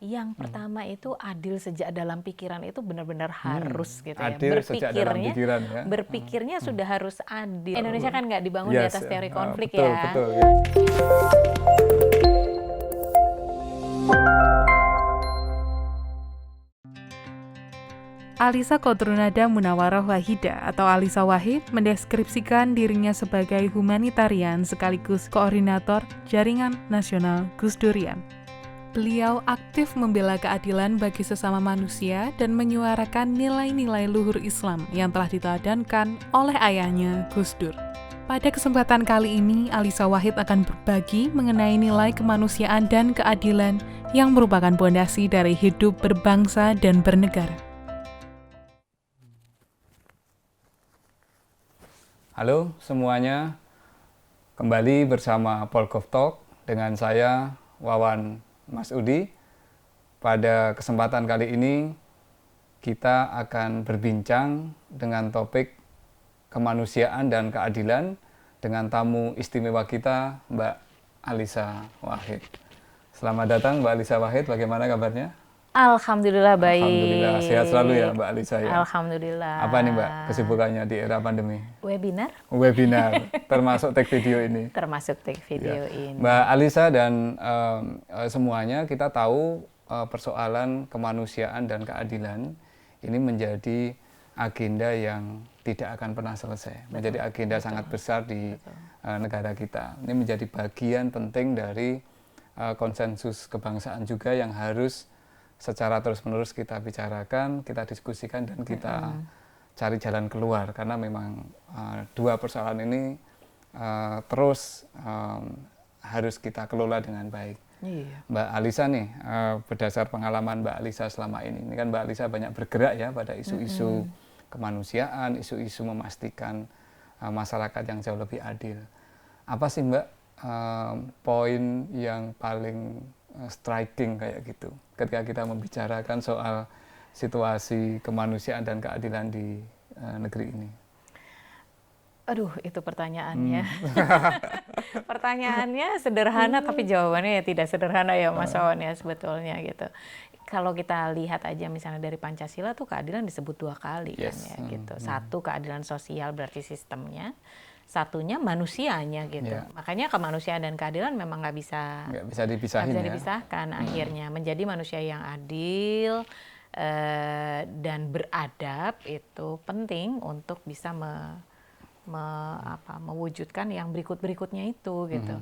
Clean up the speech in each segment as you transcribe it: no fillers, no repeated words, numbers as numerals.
Yang pertama itu adil sejak dalam pikiran itu benar-benar harus gitu ya. Adil sejak dalam pikiran ya. Berpikirnya sudah harus adil. Indonesia kan nggak dibangun di Yes, atas teori konflik betul, ya. betul, ya. Alisa Kodronada Munawarah Wahida atau Alisa Wahid mendeskripsikan dirinya sebagai humanitarian sekaligus koordinator Jaringan Nasional Gus Durian. Beliau aktif membela keadilan bagi sesama manusia dan menyuarakan nilai-nilai luhur Islam yang telah diteladankan oleh ayahnya Gus Dur. Pada kesempatan kali ini, Alisa Wahid akan berbagi mengenai nilai kemanusiaan dan keadilan yang merupakan pondasi dari hidup berbangsa dan bernegara. Halo semuanya, kembali bersama Polgov Talk dengan saya Wawan Masudi. Pada kesempatan kali ini kita akan berbincang dengan topik kemanusiaan dan keadilan dengan tamu istimewa kita, Mbak Alisa Wahid. Selamat datang Mbak Alisa Wahid, bagaimana kabarnya? Alhamdulillah baik. Alhamdulillah, sehat selalu ya Mbak Alisa ya? Alhamdulillah. Apa nih Mbak kesibukannya di era pandemi? Webinar? Webinar, termasuk take video ini? Termasuk take video ini. Mbak Alisa dan semuanya kita tahu persoalan kemanusiaan dan keadilan ini menjadi agenda yang tidak akan pernah selesai. Menjadi agenda sangat besar di negara kita. Ini menjadi bagian penting dari konsensus kebangsaan juga yang harus secara terus-menerus kita bicarakan, kita diskusikan dan kita cari jalan keluar. Karena memang dua persoalan ini terus harus kita kelola dengan baik. Iya. Mbak Alisa nih, berdasar pengalaman Mbak Alisa selama ini kan Mbak Alisa banyak bergerak ya pada isu-isu kemanusiaan, isu-isu memastikan masyarakat yang jauh lebih adil. Apa sih Mbak poin yang paling striking kayak gitu ketika kita membicarakan soal situasi kemanusiaan dan keadilan di negeri ini? Aduh, itu pertanyaannya. Pertanyaannya sederhana tapi jawabannya ya tidak sederhana ya Mas Wawan ya sebetulnya gitu. Kalau kita lihat aja misalnya dari Pancasila tuh keadilan disebut dua kali kan ya gitu. Satu keadilan sosial berarti sistemnya, satunya manusianya gitu. Makanya kemanusiaan dan keadilan memang nggak bisa dipisahin, dipisahkan akhirnya. Menjadi manusia yang adil dan beradab itu penting untuk bisa mewujudkan yang berikutnya itu gitu.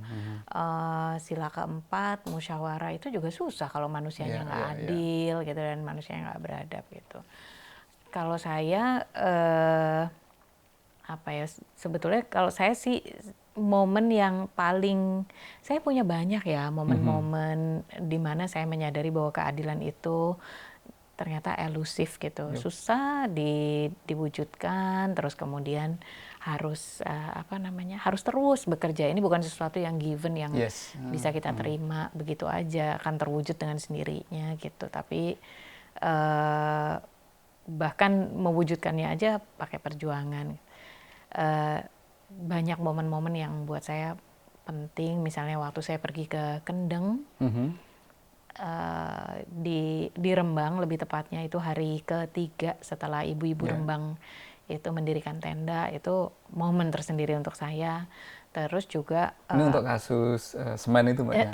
Sila keempat, musyawarah itu juga susah kalau manusianya nggak adil gitu dan manusianya nggak beradab gitu. Kalau saya sebetulnya kalau saya sih momen yang paling saya punya banyak ya momen-momen di mana saya menyadari bahwa keadilan itu ternyata elusif gitu, susah diwujudkan, terus kemudian harus harus terus bekerja. Ini bukan sesuatu yang given yang bisa kita terima begitu aja akan terwujud dengan sendirinya gitu. Tapi bahkan mewujudkannya aja pakai perjuangan. Banyak momen-momen yang buat saya penting, misalnya waktu saya pergi ke Kendeng di Rembang, lebih tepatnya itu hari ketiga setelah ibu-ibu Rembang itu mendirikan tenda, itu momen tersendiri untuk saya. Terus juga ini untuk kasus semen itu Mbak ya?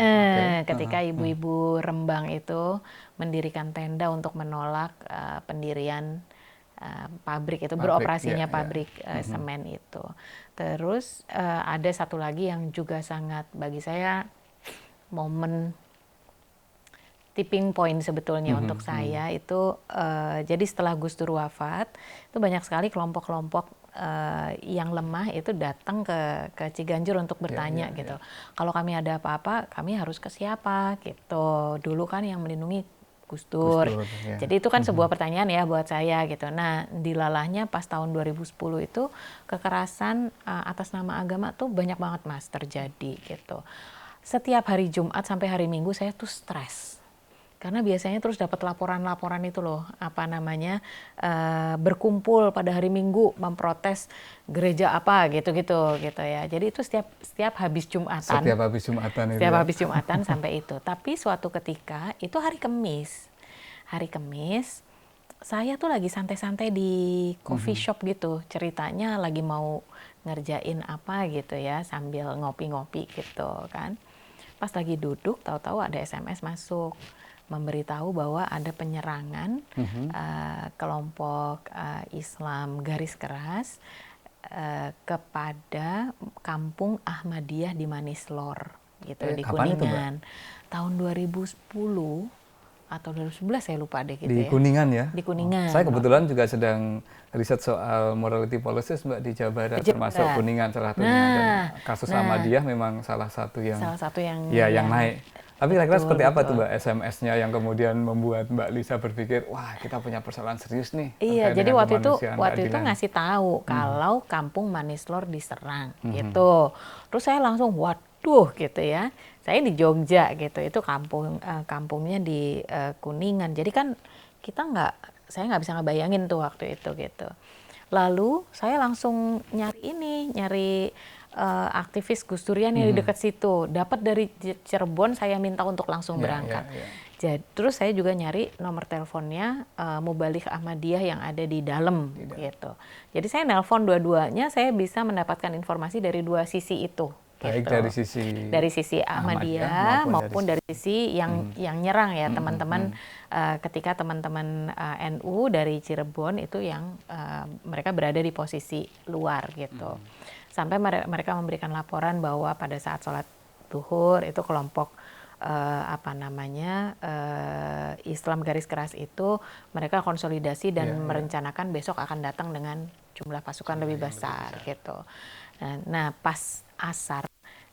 Ketika ibu-ibu Rembang itu mendirikan tenda untuk menolak pendirian pabrik itu, beroperasinya pabrik semen itu. Terus ada satu lagi yang juga sangat bagi saya momen tipping point sebetulnya untuk saya itu jadi setelah Gus Dur wafat itu banyak sekali kelompok-kelompok yang lemah itu datang ke Ciganjur untuk bertanya gitu. Kalau kami ada apa-apa kami harus ke siapa gitu. Dulu kan yang melindungi Gus Dur. Jadi itu kan sebuah pertanyaan ya buat saya gitu. Nah, dilalahnya pas tahun 2010 itu kekerasan atas nama agama tuh banyak banget Mas terjadi gitu. Setiap hari Jumat sampai hari Minggu saya tuh stres. Karena biasanya terus dapat laporan-laporan itu loh, apa namanya, berkumpul pada hari Minggu memprotes gereja apa gitu-gitu gitu ya. Jadi itu setiap habis Jumatan. Setiap habis Jumatan itu. Setiap Ya. habis Jumatan sampai itu. Tapi suatu ketika itu hari Kamis. Hari Kamis saya tuh lagi santai-santai di coffee shop gitu. Ceritanya lagi mau ngerjain apa gitu ya sambil ngopi-ngopi gitu kan. Pas lagi duduk tahu-tahu ada SMS masuk memberitahu bahwa ada penyerangan kelompok Islam garis keras kepada kampung Ahmadiyah di Manislor gitu di Kuningan. Tahun 2010 atau 2011 saya lupa deh gitu di ya. Kuningan ya? Di Kuningan. Saya kebetulan juga sedang riset soal morality policies Mbak di Jawa Barat, termasuk Kuningan salah satunya. Dan kasus Ahmadiyah memang salah satu yang yang naik. Tapi kira-kira seperti apa tuh Mbak SMS-nya yang kemudian membuat Mbak Lisa berpikir, wah kita punya persoalan serius nih. Iya, jadi waktu itu ngasih tahu kalau kampung Manislor diserang gitu. Terus saya langsung waduh gitu ya. Saya di Jogja gitu, itu kampungnya di Kuningan. Jadi kan saya nggak bisa ngebayangin tuh waktu itu gitu. Lalu saya langsung nyari aktivis Gus Durian yang di dekat situ. Dapat dari Cirebon, saya minta untuk langsung berangkat. Jadi, terus saya juga nyari nomor teleponnya Mubalik Ahmadiyah yang ada di dalam gitu. Jadi saya nelpon dua-duanya, saya bisa mendapatkan informasi dari dua sisi itu. Baik gitu. dari sisi Ahmadiyah maupun dari sisi yang nyerang ya teman-teman ketika teman-teman NU dari Cirebon itu yang mereka berada di posisi luar gitu. Sampai mereka memberikan laporan bahwa pada saat sholat zuhur itu kelompok Islam garis keras itu mereka konsolidasi dan merencanakan besok akan datang dengan jumlah pasukan lebih besar gitu. Nah pas asar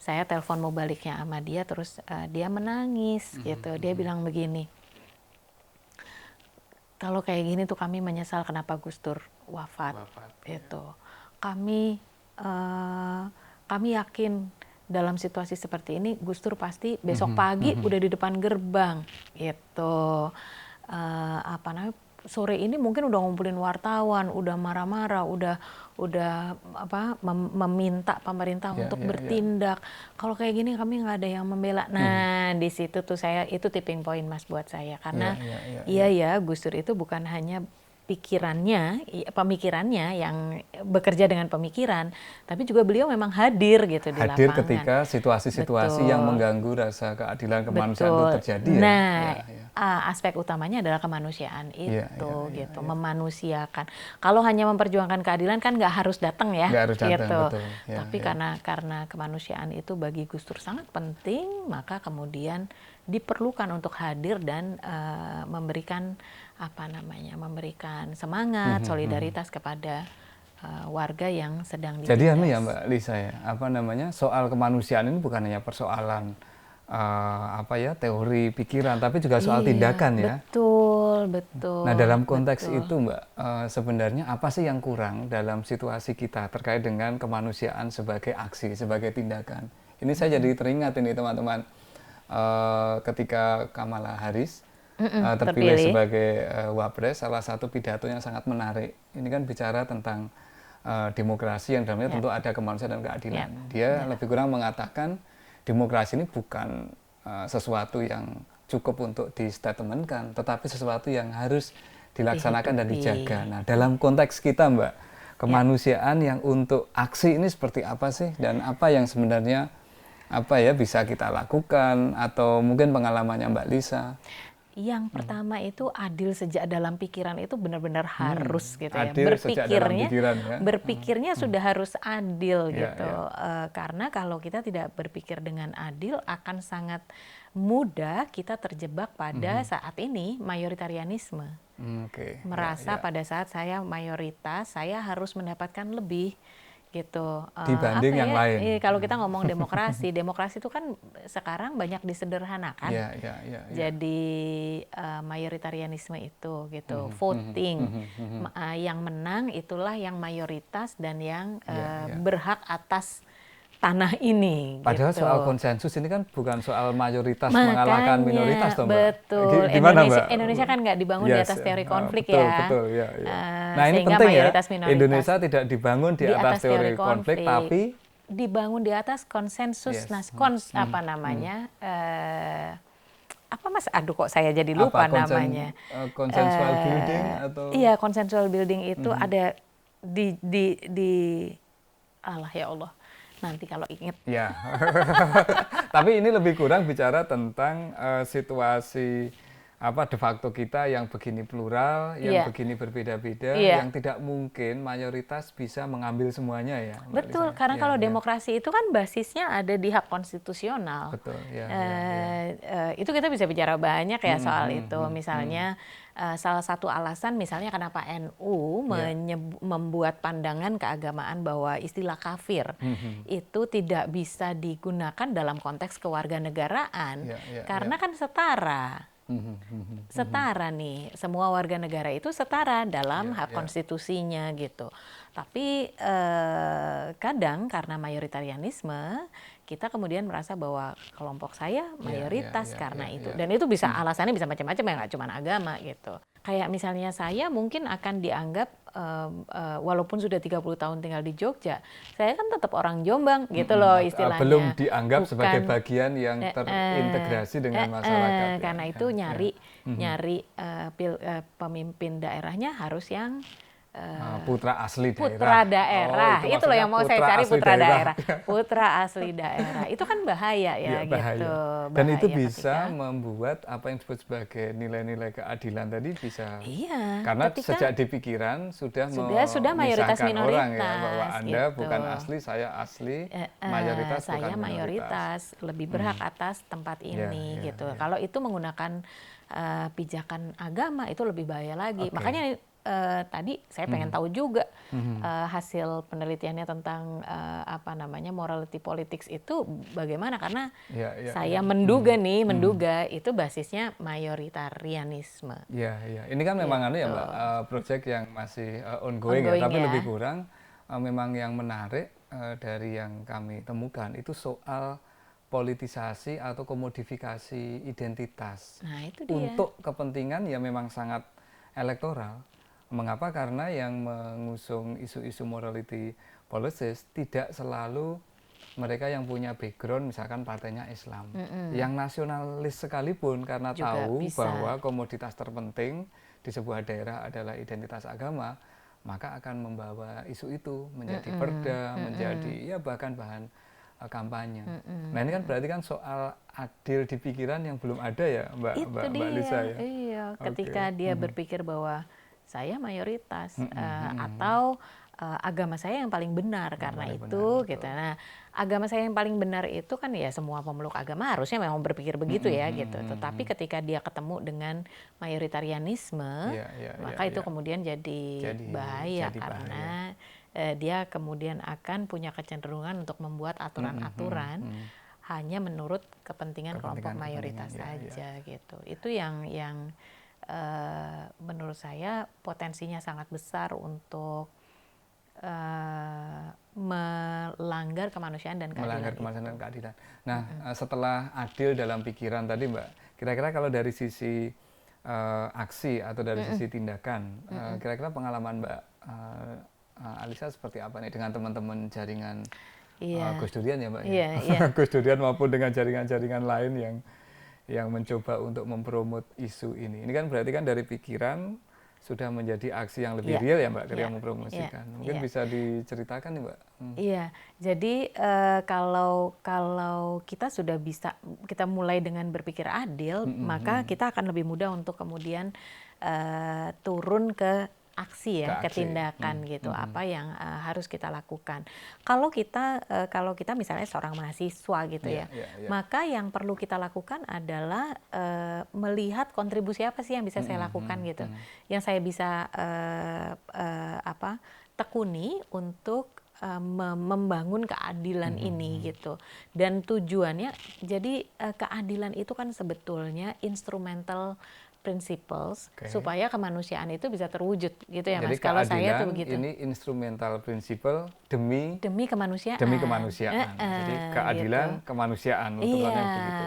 saya telepon Mubaliknya Ahmadiyah terus dia menangis gitu. Dia bilang begini, kalau kayak gini tuh kami menyesal kenapa Gus Dur wafat. Gitu. Kami yakin dalam situasi seperti ini Gus Dur pasti besok pagi udah di depan gerbang gitu. Sore ini mungkin udah ngumpulin wartawan, udah marah-marah, udah meminta pemerintah untuk bertindak. Kalau kayak gini kami nggak ada yang membela. Nah di situ tuh itu tipping point Mas buat saya karena Gus Dur itu bukan hanya pemikirannya yang bekerja dengan pemikiran, tapi juga beliau memang hadir gitu di lapangan. Hadir ketika situasi-situasi yang mengganggu rasa keadilan kemanusiaan itu terjadi. Nah, aspek utamanya adalah kemanusiaan itu gitu, memanusiakan. Kalau hanya memperjuangkan keadilan kan nggak harus datang ya, nggak harus datang, gitu. Betul. Tapi karena kemanusiaan itu bagi Gus Dur sangat penting, maka kemudian diperlukan untuk hadir dan memberikan semangat, solidaritas kepada warga yang sedang ditindas. Jadi ya Mbak Lisa ya, soal kemanusiaan ini bukan hanya persoalan teori pikiran, tapi juga soal tindakan ya. Betul. Nah dalam konteks itu Mbak, sebenarnya apa sih yang kurang dalam situasi kita terkait dengan kemanusiaan sebagai aksi, sebagai tindakan? Ini saya jadi teringat ini teman-teman, ketika Kamala Harris terpilih sebagai wapres, salah satu pidato yang sangat menarik. Ini kan bicara tentang demokrasi yang dalamnya tentu ada kemanusiaan dan keadilan. Dia lebih kurang mengatakan demokrasi ini bukan sesuatu yang cukup untuk di-statementkan, tetapi sesuatu yang harus dilaksanakan dan dijaga. Nah, dalam konteks kita, Mbak, kemanusiaan yang untuk aksi ini seperti apa sih? Dan apa yang sebenarnya bisa kita lakukan atau mungkin pengalamannya Mbak Lisa? Yang pertama itu adil sejak dalam pikiran itu benar-benar harus gitu ya. Berpikirnya sudah harus adil gitu. Karena kalau kita tidak berpikir dengan adil akan sangat mudah kita terjebak pada saat ini mayoritarianisme. Merasa pada saat saya mayoritas saya harus mendapatkan lebih gitu dibanding yang lain. Kalau kita ngomong demokrasi itu kan sekarang banyak disederhanakan. Jadi mayoritarianisme itu gitu, voting yang menang itulah yang mayoritas dan yang berhak atas tanah ini. Padahal gitu. soal konsensus ini kan bukan soal mayoritas mengalahkan minoritas, toh, Mbak. Betul. Gimana, Mbak? Indonesia kan nggak dibangun di atas teori konflik betul, ya. Betul, ya. Nah ini penting ya, Indonesia tidak dibangun di atas teori konflik, tapi dibangun di atas konsensus, apa namanya? Apa Mas? Aduh kok saya jadi lupa namanya. Consensual building atau? Iya, consensual building itu ada di Allah ya Allah. Nanti kalau ingat. Ya. Tapi ini lebih kurang bicara tentang situasi de facto kita yang begini plural, yang begini berbeda-beda, yang tidak mungkin mayoritas bisa mengambil semuanya ya. Betul, Lisa. karena kalau demokrasi itu kan basisnya ada di hak konstitusional. Betul, itu kita bisa bicara banyak ya soal itu. Misalnya salah satu alasan misalnya kenapa NU membuat pandangan keagamaan bahwa istilah kafir itu tidak bisa digunakan dalam konteks kewarganegaraan karena kan setara. Setara nih, semua warga negara itu setara dalam hak konstitusinya gitu. Tapi kadang karena mayoritarianisme kita kemudian merasa bahwa kelompok saya mayoritas karena itu. Dan itu bisa alasannya bisa macam-macam ya, nggak cuma agama gitu. Kayak misalnya saya mungkin akan dianggap walaupun sudah 30 tahun tinggal di Jogja, saya kan tetap orang Jombang gitu loh istilahnya. Belum dianggap sebagai bagian yang terintegrasi dengan masyarakat. Karena itu nyari pemimpin daerahnya harus yang putra asli daerah. Putra daerah. Itu loh yang mau saya cari, putra daerah. Putra asli daerah. Itu kan bahaya ya gitu. Bahaya. Dan itu bisa membuat apa yang disebut sebagai nilai-nilai keadilan tadi bisa. Iya. Karena sejak di pikiran sudah mayoritas minoritas orang ya, bahwa Anda bukan asli, saya asli, mayoritas saya bukan mayoritas, lebih berhak atas tempat ini gitu. Kalau itu menggunakan pijakan agama itu lebih bahaya lagi. Makanya tadi saya pengen tahu juga hasil penelitiannya tentang morality politics itu bagaimana, karena saya menduga itu basisnya mayoritarianisme. Ini kan memang Mbak, project yang masih ongoing ya, tapi lebih kurang memang yang menarik dari yang kami temukan itu soal politisasi atau komodifikasi identitas. Nah, itu dia. Untuk kepentingan yang memang sangat elektoral. Mengapa? Karena yang mengusung isu-isu morality policies tidak selalu mereka yang punya background misalkan partainya Islam. Yang nasionalis sekalipun karena juga tahu bahwa komoditas terpenting di sebuah daerah adalah identitas agama, maka akan membawa isu itu menjadi perda, menjadi bahkan bahan kampanye. Nah ini kan berarti kan soal adil di pikiran yang belum ada ya Mbak Lisa ya. Iya, ketika dia berpikir bahwa saya mayoritas atau agama saya yang paling benar karena itu gitu. Nah, agama saya yang paling benar itu kan ya semua pemeluk agama harusnya memang berpikir begitu ya gitu. Tetapi ketika dia ketemu dengan mayoritarianisme, maka itu kemudian jadi bahaya karena dia kemudian akan punya kecenderungan untuk membuat aturan-aturan hanya menurut kepentingan kelompok mayoritas saja gitu. Itu yang menurut saya potensinya sangat besar untuk melanggar kemanusiaan dan keadilan. Nah, setelah adil dalam pikiran tadi Mbak, kira-kira kalau dari sisi aksi atau dari sisi tindakan, kira-kira pengalaman Mbak Alisa seperti apa nih dengan teman-teman jaringan Gus Durian ya Mbak? Gus Durian maupun dengan jaringan-jaringan lain yang mencoba untuk mempromot isu ini. Ini kan berarti kan dari pikiran sudah menjadi aksi yang lebih real ya Mbak ketika mempromosikan. Mungkin bisa diceritakan nih Mbak. Iya, jadi kalau kita sudah bisa, kita mulai dengan berpikir adil, maka kita akan lebih mudah untuk kemudian turun ke aksi ya, ke tindakan gitu, apa yang harus kita lakukan. Kalau kita misalnya seorang mahasiswa gitu maka yang perlu kita lakukan adalah melihat kontribusi apa sih yang bisa saya lakukan gitu, yang saya bisa tekuni untuk membangun keadilan ini gitu. Dan tujuannya, jadi keadilan itu kan sebetulnya instrumental principles supaya kemanusiaan itu bisa terwujud gitu ya Mas. Jadi Kalau saya tuh keadilan begitu. ini instrumental principle demi kemanusiaan. Demi kemanusiaan. Jadi keadilan gitu. kemanusiaan Iya,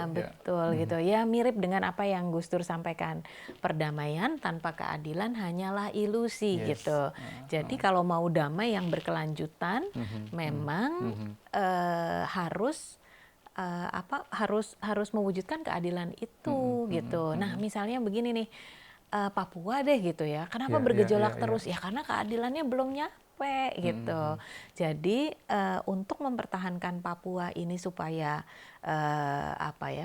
begitu. betul gitu. Ya mirip dengan apa yang Gus Dur sampaikan. Perdamaian tanpa keadilan hanyalah ilusi gitu. Jadi kalau mau damai yang berkelanjutan, memang harus mewujudkan keadilan itu gitu. Nah, misalnya begini nih, Papua deh gitu ya. Kenapa bergejolak terus? Ya karena keadilannya belum nyampe gitu. Jadi untuk mempertahankan Papua ini supaya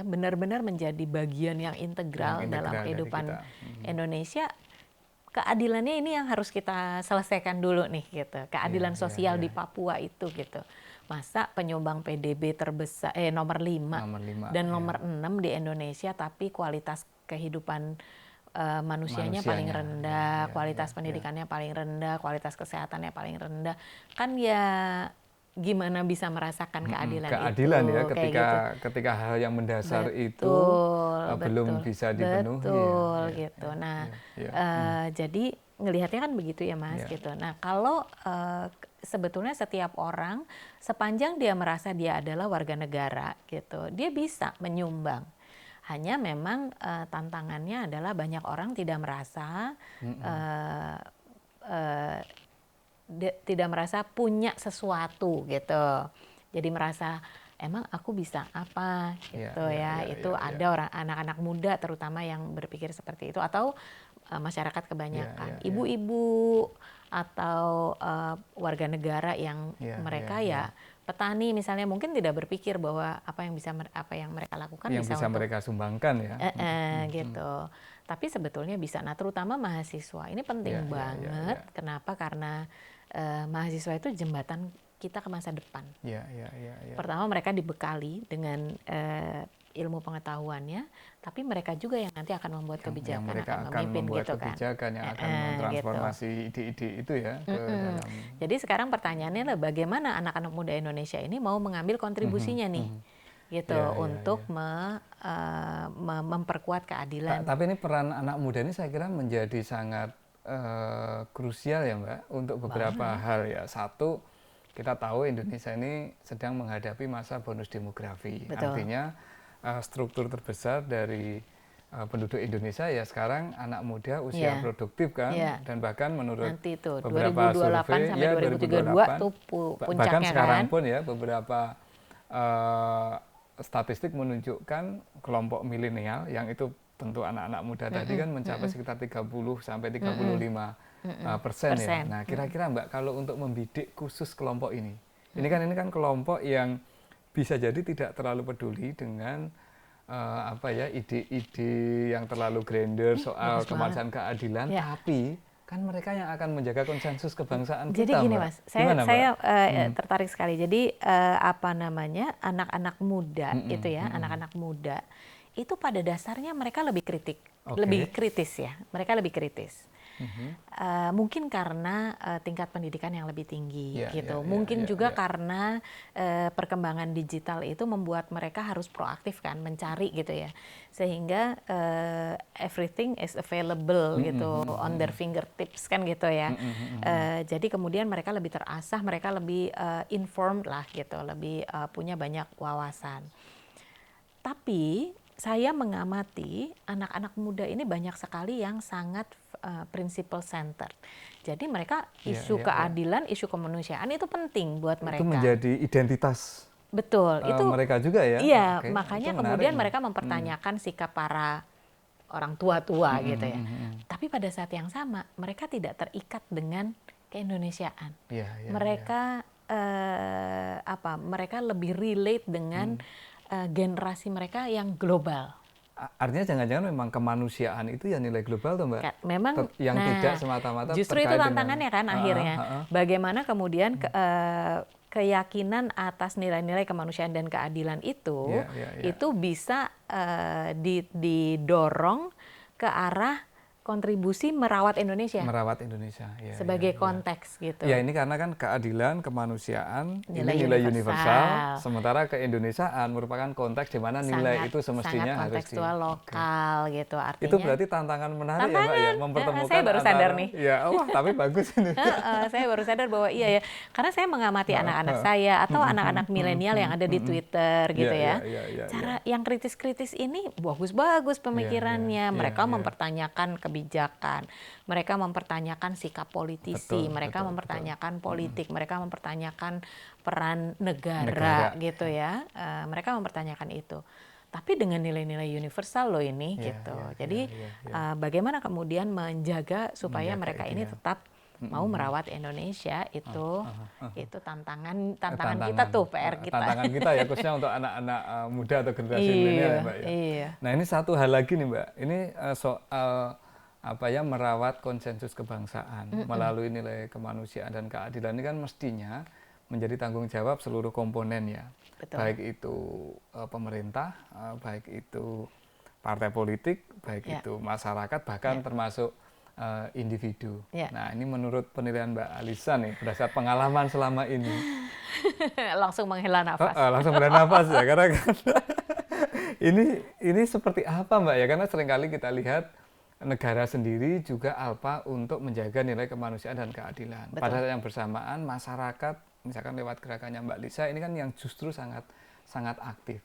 benar-benar menjadi bagian yang integral dalam kehidupan Indonesia, keadilannya ini yang harus kita selesaikan dulu nih gitu. Keadilan sosial di Papua itu gitu. Masa penyumbang PDB terbesar nomor 5 dan nomor 6 di Indonesia, tapi kualitas kehidupan manusianya paling rendah, kualitas pendidikannya paling rendah, kualitas kesehatannya paling rendah. Kan ya gimana bisa merasakan keadilan itu? Keadilan ya ketika gitu. hal yang mendasar itu belum bisa dipenuhi. Betul gitu. Nah, jadi ngelihatnya kan begitu ya Mas gitu. Nah, kalau sebetulnya setiap orang sepanjang dia merasa dia adalah warga negara gitu, dia bisa menyumbang. Hanya memang tantangannya adalah banyak orang tidak merasa tidak merasa punya sesuatu gitu. Jadi merasa emang aku bisa apa gitu itu ada orang anak-anak muda terutama yang berpikir seperti itu, atau masyarakat kebanyakan ibu-ibu atau warga negara yang mereka petani misalnya mungkin tidak berpikir bahwa apa yang mereka lakukan yang bisa mereka sumbangkan ya. Gitu. Tapi sebetulnya bisa. Nah, terutama mahasiswa ini penting banget. Kenapa? Karena mahasiswa itu jembatan kita ke masa depan. Pertama mereka dibekali dengan ilmu pengetahuannya, tapi mereka juga yang nanti akan membuat kebijakan, akan memimpin membuat gitu kan. kebijakan yang akan mentransformasi ide-ide itu ya ke dalam. Jadi sekarang pertanyaannya adalah bagaimana anak-anak muda Indonesia ini mau mengambil kontribusinya nih, gitu untuk memperkuat keadilan. Tapi ini peran anak muda ini saya kira menjadi sangat krusial ya Mbak untuk beberapa hal ya. Satu, kita tahu Indonesia ini sedang menghadapi masa bonus demografi. Betul. Artinya struktur terbesar dari penduduk Indonesia ya sekarang anak muda usia produktif kan, dan bahkan menurut nanti itu, beberapa 2028 survei sampai 2032 tuh puncaknya bahkan sekarang kan. pun ya beberapa statistik menunjukkan kelompok milenial yang itu tentu anak-anak muda tadi kan mencapai sekitar 30 sampai 35% ya. Nah, kira-kira Mbak kalau untuk membidik khusus kelompok ini kan kelompok yang bisa jadi tidak terlalu peduli dengan ide-ide yang terlalu grandeur soal kemanusiaan keadilan, tapi kan mereka yang akan menjaga konsensus kebangsaan kita. Jadi gini Mbak. Mas, saya tertarik sekali. Jadi anak-anak muda itu ya, anak-anak muda itu pada dasarnya mereka lebih kritis ya, mereka lebih kritis. Mungkin karena tingkat pendidikan yang lebih tinggi gitu. Mungkin juga karena perkembangan digital itu membuat mereka harus proaktif kan, mencari gitu ya. Sehingga everything is available gitu on their fingertips kan gitu ya. Jadi kemudian mereka lebih terasah, mereka lebih informed lah gitu, lebih punya banyak wawasan. Tapi saya mengamati anak-anak muda ini banyak sekali yang sangat principle center. Jadi mereka isu keadilan, isu kemanusiaan itu penting buat mereka. Itu menjadi identitas. Betul, itu mereka juga ya. Iya, makanya kemudian mereka mempertanyakan sikap para orang tua-tua gitu ya. Tapi pada saat yang sama mereka tidak terikat dengan keindonesiaan. Mereka mereka lebih relate dengan generasi mereka yang global. Artinya jangan-jangan memang kemanusiaan itu ya nilai global tuh Mbak? Memang yang tidak semata-mata justru itu tantangannya kan akhirnya. Bagaimana kemudian keyakinan atas nilai-nilai kemanusiaan dan keadilan itu bisa didorong ke arah kontribusi merawat Indonesia. Merawat Indonesia. Ya, sebagai ya, konteks ya. gitu. Ya ini karena kan keadilan, kemanusiaan, nilai ini nilai universal. Sementara keindonesiaan merupakan konteks di mana nilai itu semestinya sangat kontekstual lokal gitu. Artinya itu berarti tantangan menarik ya Mbak ya, mempertemukan saya baru sadar nih. Ya, wah tapi bagus ini. Saya baru sadar bahwa iya ya, karena saya mengamati anak-anak saya atau anak-anak milenial yang ada di Twitter gitu ya. Cara yang kritis-kritis ini bagus-bagus pemikirannya. Mereka mempertanyakan kebijakan, mereka mempertanyakan sikap politisi, mereka mempertanyakan politik, mereka mempertanyakan peran negara gitu ya. Mereka mempertanyakan itu. Tapi dengan nilai-nilai universal loh ini gitu. Jadi bagaimana kemudian menjaga supaya mereka ini tetap mau merawat Indonesia itu tantangan kita tuh, PR kita. Tantangan kita ya, khususnya untuk anak-anak muda atau generasi milenial ya Mbak ya. Nah ini satu hal lagi nih Mbak, ini soal merawat konsensus kebangsaan melalui nilai kemanusiaan dan keadilan ini kan mestinya menjadi tanggung jawab seluruh komponen ya. Betul. Baik itu pemerintah, baik itu partai politik, baik itu masyarakat, bahkan termasuk individu. Nah ini menurut penilaian Mbak Alisa nih, berdasar pengalaman selama ini. Langsung menghela nafas. Langsung menghela nafas ya, karena kan ini seperti apa Mbak ya, karena seringkali kita lihat negara sendiri juga alpa untuk menjaga nilai kemanusiaan dan keadilan. Betul. Pada saat yang bersamaan masyarakat, misalkan lewat gerakannya Mbak Lisa, ini kan yang justru sangat aktif.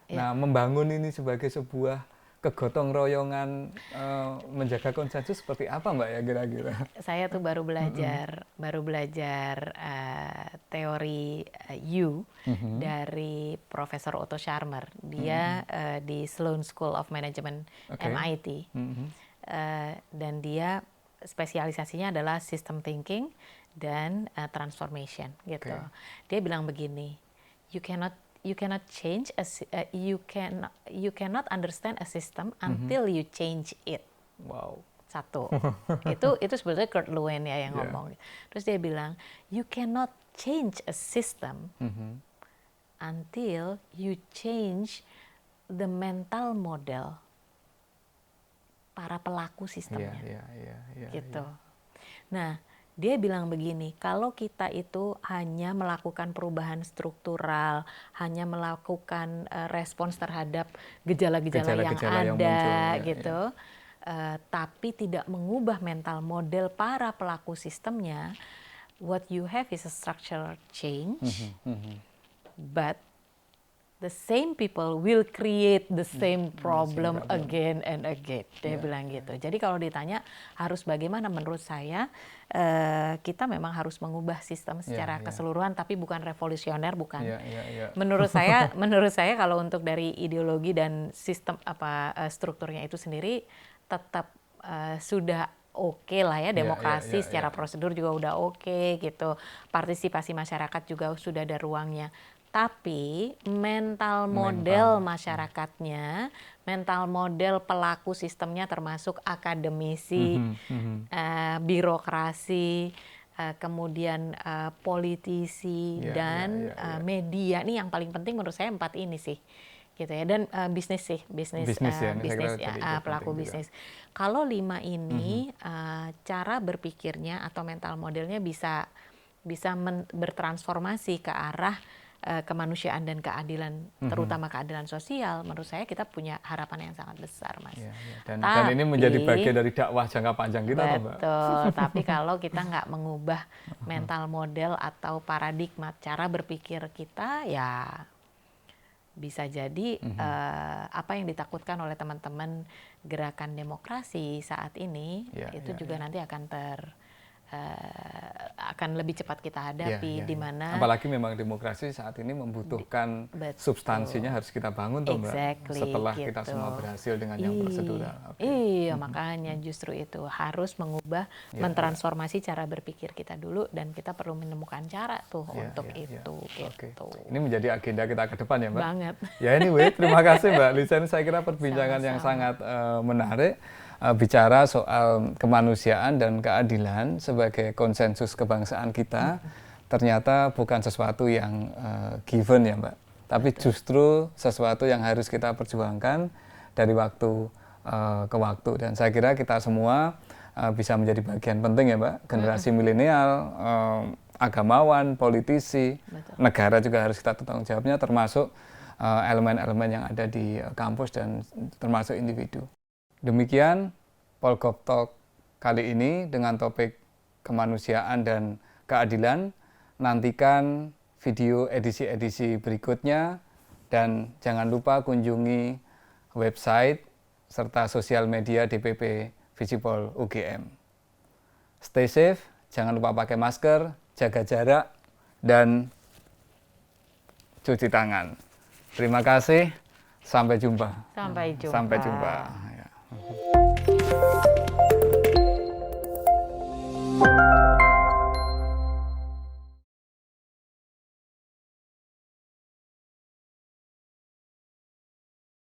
Nah membangun ini sebagai sebuah kegotong royongan menjaga konsensus seperti apa Mbak ya kira-kira? Saya tuh baru belajar teori U dari Profesor Otto Scharmer. Dia di Sloan School of Management MIT. Dan dia spesialisasinya adalah system thinking dan transformation gitu. Dia bilang begini, you cannot change you cannot understand a system until you change it. Wow. Satu. itu sebetulnya Kurt Lewin ya yang ngomong. Terus dia bilang, you cannot change a system until you change the mental model para pelaku sistemnya. Gitu. Nah, dia bilang begini, kalau kita itu hanya melakukan perubahan struktural, hanya melakukan respons terhadap gejala-gejala yang ada gitu, tapi tidak mengubah mental model para pelaku sistemnya, what you have is a structural change, but the same people will create the same problem again and again. Dia bilang gitu. Jadi kalau ditanya harus bagaimana, menurut saya kita memang harus mengubah sistem secara keseluruhan, tapi bukan revolusioner, bukan. Menurut saya kalau untuk dari ideologi dan sistem strukturnya itu sendiri tetap sudah oke lah ya, demokrasi secara prosedur juga udah oke gitu. Partisipasi masyarakat juga sudah ada ruangnya. Tapi mental model masyarakatnya, mental model pelaku sistemnya termasuk akademisi, birokrasi, kemudian politisi dan media. Ini yang paling penting menurut saya 4 ini sih. Gitu ya, dan bisnis pelaku bisnis. Kalau 5 ini cara berpikirnya atau mental modelnya bisa bertransformasi ke arah kemanusiaan dan keadilan, terutama keadilan sosial. Menurut saya kita punya harapan yang sangat besar, Mas. Dan ini menjadi bagian dari dakwah jangka panjang kita, Mbak. Betul. Tapi kalau kita nggak mengubah mental model atau paradigma cara berpikir kita, ya bisa jadi apa yang ditakutkan oleh teman-teman gerakan demokrasi saat ini itu juga nanti akan lebih cepat kita hadapi, di mana apalagi memang demokrasi saat ini membutuhkan substansinya harus kita bangun, Mbak, setelah kita semua berhasil dengan yang prosedural. Iya, makanya justru itu harus mengubah, mentransformasi cara berpikir kita dulu, dan kita perlu menemukan cara tuh untuk itu. Gitu. Ini menjadi agenda kita ke depan ya, Mbak. Banget. Ya anyway, terima kasih Mbak Lisa. Saya kira perbincangan yang sangat menarik. Bicara soal kemanusiaan dan keadilan sebagai konsensus kebangsaan kita, ternyata bukan sesuatu yang given ya Mbak, tapi justru sesuatu yang harus kita perjuangkan dari waktu ke waktu. Dan saya kira kita semua bisa menjadi bagian penting ya Mbak, generasi milenial, agamawan, politisi, negara juga harus kita tanggung jawabnya, termasuk elemen-elemen yang ada di kampus dan termasuk individu. Demikian Polgov Talk kali ini dengan topik kemanusiaan dan keadilan. Nantikan video edisi-edisi berikutnya dan jangan lupa kunjungi website serta sosial media DPP Visipol UGM. Stay safe, jangan lupa pakai masker, jaga jarak, dan cuci tangan. Terima kasih, sampai jumpa. Sampai jumpa. Sampai jumpa.